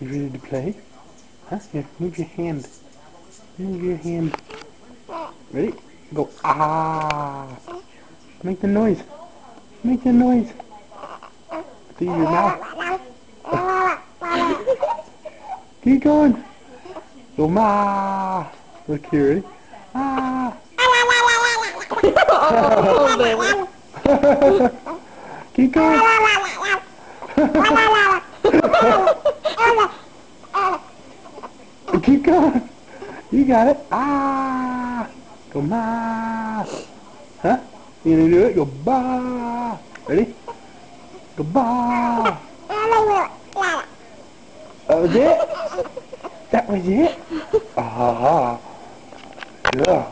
You ready to play? Huh? Here, move your hand. Move your hand. Ready? Go. Ah! Make the noise. Make the noise. Through your mouth. Keep going. Go ma. Look here, ready? Ah. Keep going. Keep going. You got it. Ah. Go ma. Huh? You gonna do it? Go ba. Ready? Go ba. That was it? That was it? Ah. Yeah.